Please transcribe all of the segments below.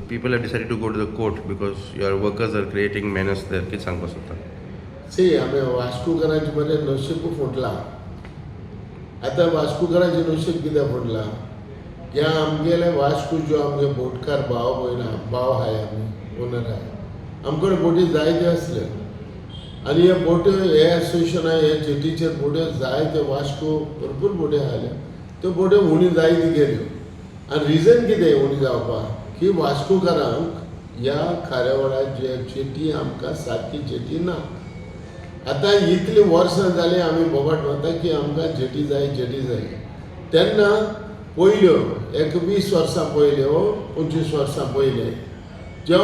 people have decided to go to the court because your workers are creating menace there. किती सांगपास होता? C आम्ही वास्कोकारांचे बरें नशीब फुटलां. आतां वास्कोकारांचे नशीब कित्याक फुटलां की आमगेले वास्को जो आमगे बोटकार भाव भयण भाव आहाय आमी ओनर आहाय आमकडे बोटी जायत्यो आसल्यो आनी हे बोट्यो हे एसोसिएशना हे जेटीचेर बोट्यो जायत्यो वास्को भरपूर बोटी आहाल्यो त्यो बोट्यो उणी जायत गेल्यो आनी रिजन कितें उणी जावपाक की वास्कोकारांक ह्या खाऱ्यावळा जे जेटी आमकां सारकी जेटी ना. आतां इतलीं वर्सां जालीं आमी बोबाट म्हणटा की आमकां जेटी जाय तेन्ना पयल्यो एक 20 वर्सां पयल्यो 25 वर्सां पयले ज्यो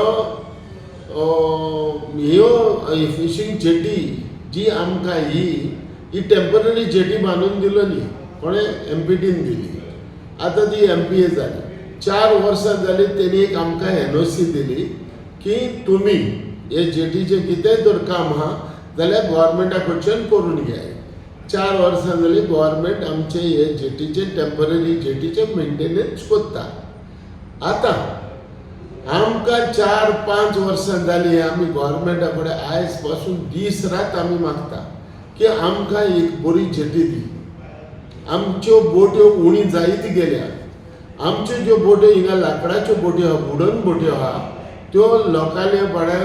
ह्यो फिशींग जेटी जी आमकां ही टेम्पररी जेटी बांदून दिलो न्ही कोणें एमपीटीन दिली. आतां ती एमपीए जाली 4 वर्सां जालीं तेणी एक आमकां एनओसी दिली की तुमी हे जेटीचें कितेंय तर काम आहा जाल्यार गोवोरमेंटा कडच्यान करून घेयात. 4 वर्सां जालीं गोवोरमेंट आमचे हे जेटीचे टेम्पररी जेटीचे मेंटेनन्स कोत्ता. आतां आमकां 4-5 वर्सां जालीं आमी गोवोरमेंटा कडेन आयज पासून दीस रात आमी मागता की आमकां एक बरी जेटी दी. आमच्यो बोट्यो उणी जायत गेल्या. आमच्यो ज्यो बोट्यो हिंगा लाकडाच्यो बोट्यो आहा वुडन बोट्यो आहा त्यो लोकांले बाळ्या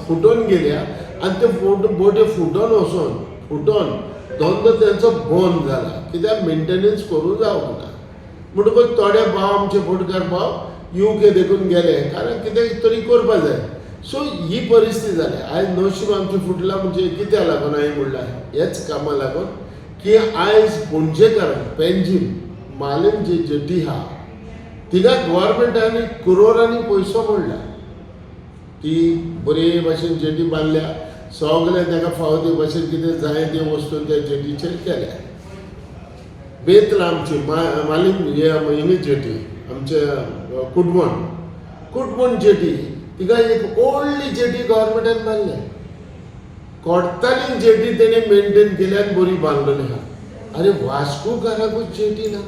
फुटोवन गेल्या आनी त्यो बोट्यो फुटोन धंदो तेंचो बंद जाला कित्याक मेंटेनन्स करूं जावंक ना. म्हणटकूच थोडे भाव आमचे बोटकार भाव यूके देखून गेले कारण कितें तरी करपा जाय. सो ही परिस्थिती जाली. आयज नशीब आमचें फुटलां म्हणजे कित्याक लागून हांवें म्हणलां हेच कामां लागून की आयज पणजेकारांक पेन्जीम मालेम जी जेटी आहा तिका गोवोरमेंटांनी करोडांनी पयसो मोडला. ती बरे भाशेन जेटी बांदल्या सगळे ताका फावो ते भाशेन कितें जाय त्यो वस्तू त्या जेटीचेर केल्या. बेतला आमची मालीम हिंगी जेटी आमचे कुडमण जेटी तिका एक ओल्डली जेटी गोवोरमेंटान बांदल्या. कोडताली जेटी तेणे मेंटेन केल्यान बरी बांदलेली आहा. अरे वास्कोकाराकूच जेटी ना.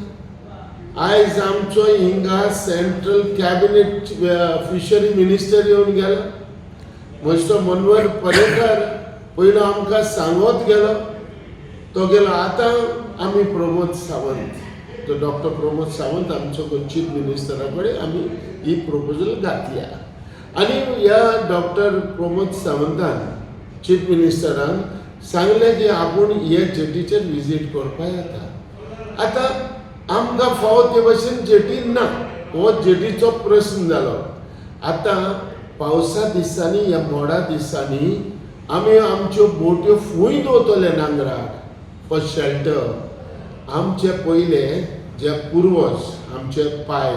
आयज आमचो हिंगा सेंट्रल कॅबिनेट फिशरी मिनिस्टर येवन गेला. म्हजो मनोहर पर्रेकर पयलो आमकां सांगत गेलो तो गेलो. आतां आमी प्रमोद सावंत तो डॉक्टर प्रमोद सावंत आमचो चीफ मिनिस्टरा कडेन आमी ही प्रपोजल घातल्या आनी ह्या डॉक्टर प्रमोद सावंतान चीफ मिनिस्टरान सांगलें की आपूण हे जेटीचेर विजीट करपा येता. आतां आमकां फावो ते भाशेन जेटी ना हो जेटीचो प्रस्न जालो. आतां पावसा दिसांनी ह्या मोडा दिसांनी आमी आमच्यो बोट्यो फूंय दवरतले नांगराक फॉर शेल्टर. आमचे पयले जे पुर्वज आमचे पाय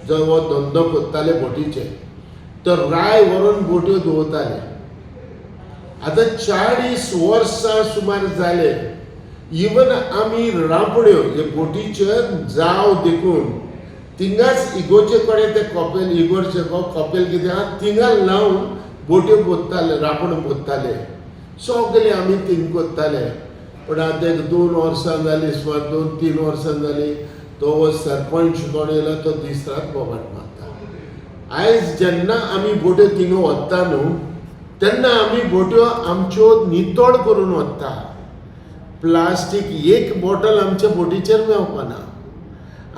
जो हो धंदो करताले बोटीचे तो राय व्हरून बोट्यो दवरताले. आतां 40 वर्सां सुमार जाले. इवन आमी रांपड्यो हे बोटीचेर जाव देखून थिंगाच इगोचे कडेन ते कॉपेल इगोरचे कॉपेल कितें आहा थिंगा लावन बोट्यो बोत्ताले रांपण बोत्ताले. सगळे आमी थिंग कोत्ताले. पूण आतां एक 2 वर्सां जालीं सुमार 2-3 वर्सां जालीं तो सरपंच कोण येयलो तो दीस रात बोबाट मारता. आयज जेन्ना आमी बोट्यो थिंगा वता न्हू तेन्ना आमी बोट्यो आमच्यो नितळ करून वता. प्लास्टीक एक बॉटल आमच्या बोटीचेर मेवपाना.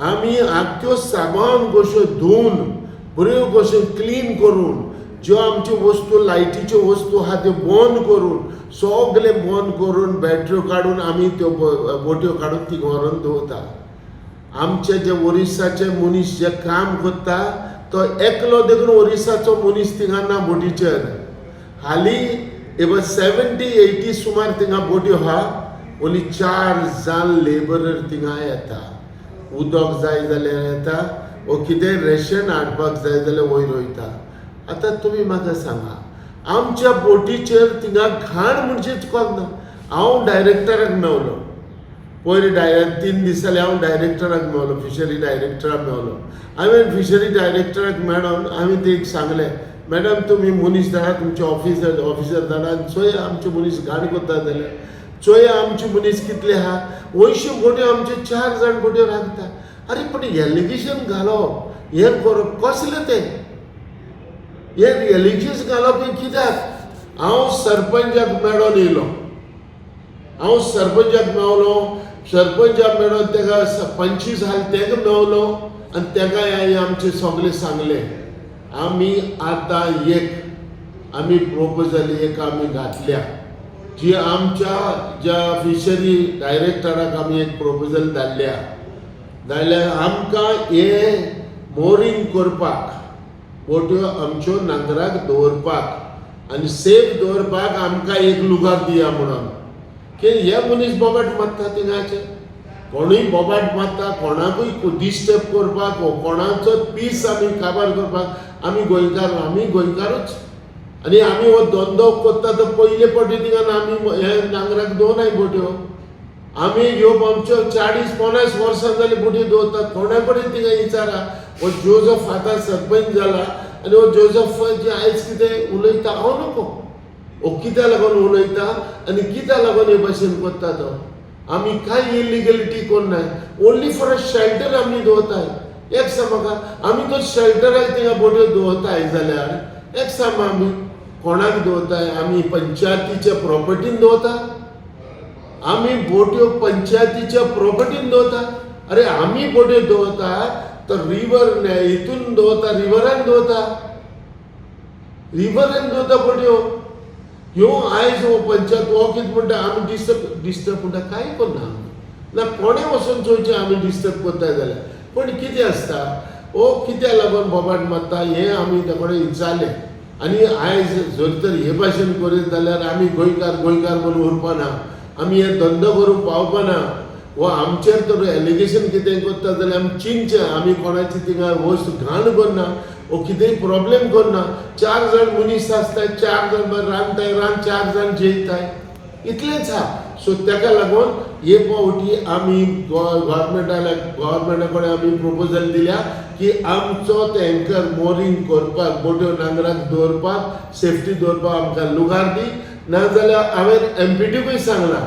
आमी आख्यो साबान कश्यो धुवन बऱ्यो कश्यो क्लीन करून ज्यो आमच्यो वस्तू लायटीच्यो वस्तू आहा त्यो बंद करून सगळे बंद करून बॅटऱ्यो काडून आमी त्यो बोट्यो काडून थिंगा व्हरून दवरता. आमचे जे ओरिसाचे मनीस जे काम करता तो एकलो देखून ओरिसाचो मनीस थिंगा ना बोटीचेर. हालीं एबा 70-80 सुमार थिंगा बोट्यो आहा. ओली 4 जाण लेबरर थिंगा येता. उदक जाय जाल्यार येता वो कितें रेशन हाडपाक जाय जाल्यार वयर वयता. आतां तुमी म्हाका सांगा आमच्या बोटीचेर थिंगा घाण म्हणचेच कोन्ना. हांव डायरेक्टराक मेवलो पयलीं 3 दीस जाले हांव डायरेक्टराक मेवलो फिशरी डायरेक्टराक मेवलो. हांवें फिशरी डायरेक्टराक मेळोन हांवें तेक सांगलें मॅडम तुमी मनीस धाडा तुमचे ऑफिसर धाडा आनी चोय आमचे मनीस घाण कोत्ता जाल्यार चोय आमचे मनीस कितले आहा. 80 बोट्यो आमचे 4 जाण बोट्यो रांदता. अरे पण एलिगेशन घालप हें करप कसलें तें हे रिलिजियस घालप हें कित्याक हांव सरपंचाक मेळोन येयलो हांव सरपंचाक मेवलो सरपंचाक मेळोन तेका 25,000 तेका मेवलो आनी तेका आमचे सगळे सांगले आमी आतां आमी प्रोपोजल आमी घातल्या जी आमच्या ज्या फिशरी डायरेक्टराक आमी एक प्रोपोजल धाडल्या आमकां हे मोरींग करपाक बोट्यो आमच्यो नांगराक दवरपाक आनी सेफ दवरपाक आमकां एक लुगार दिया म्हणून की हे मनीस बोबाट मारता थिंगाचे कोणूय बोबाट मारता कोणाकूय डिस्टर्ब करपाक कोणाचो पीस आमी काबार करपाक आमी गोंयकारूच आनी आमी हो धंदो करता तो पयले फावटी थिंगान आमी हे नांगराक दवरनाय बोट्यो आमी ह्यो आमच्यो 40-50 वर्सां जाली बोटी दवरतात कोणा कडेन थिंगा विचारा हो जोजफ आतां सरपंच जाला आनी हो जोजफ आयज कितें उलयता हांव नको हो कित्या लागून उलयता आनी कित्या लागून हे भाशेन करता तो आमी कांय इलिगलिटी करनाय ओन्ली फॉर अ शेल्टर आमी दवरताय एक म्हाका आमी तो शेल्टराक थिंगा बोट्यो दवरताय जाल्यार एक आमी कोणाक दवरताय आमी पंचायतीच्या प्रॉपर्टीन दवरता आमी बोट्यो पंचायतीच्या प्रॉपर्टीन दवरता अरे आमी बोट्यो दवरता तर रिवर हितून दवरता रिवरान दवरता बोट्यो ह्यो आयज हो पंचायत हो कितें म्हणटा आमी डिस्टर्ब म्हणटा कांय करना ना कोणें वचून चोवचें आमी डिस्टर्ब करताय जाल्यार पण कितें आसता हो कित्या लागून बोबाट मारता हें आमी ते कडेन विचारलें आनी आयज जर तर हे भाशेन करीत जाल्यार आमी गोंयकार म्हणून उरपाना आमी हे धंदो करूंक पावपाना वो आमचेर तर एलिगेशन कितें करता जाल्यार आमी चिंतचे आमी कोणाची थिंगा वस्त घाण करना वो कितेंय प्रॉब्लेम करना 4 जाण मनीस आसताय 4 जाण रांदताय 4 जाण जेयताय इतलेंच आहा सो तेका लागून हे फावटी आमी गव्हर्मेंटा कडेन आमी प्रोपोजल दिल्या की आमचो टँकर मोरींग करपाक बोट्यो नांगराक दवरपाक सेफ्टी दवरपाक आमकां लुगार दी नाजाल्यार हांवें एमपीटीकूय सांगलां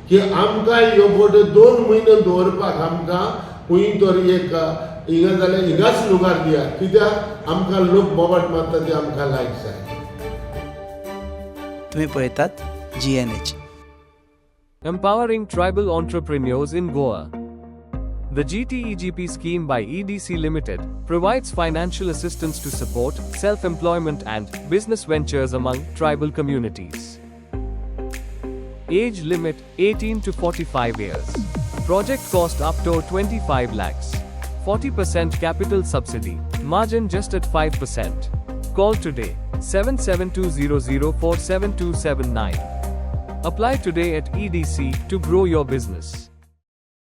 की आमकां ह्यो बोट्यो 2 म्हयने दवरपाक आमकां खूंय तरी एक हिंगा जाल्यार हिंगाच लुगार दिया कित्याक आमकां लोक बोबाट मारता ते आमकां लायक जाय तुम्ही पळयतात GNH. Empowering tribal entrepreneurs in Goa. The GTEGP scheme by EDC Limited provides financial assistance to support self-employment and business ventures among tribal communities. Age limit 18 to 45 years. Project cost up to 25 lakhs. 40% capital subsidy. Margin just at 5%. Call today 7720047279. Apply today at EDC to grow your business.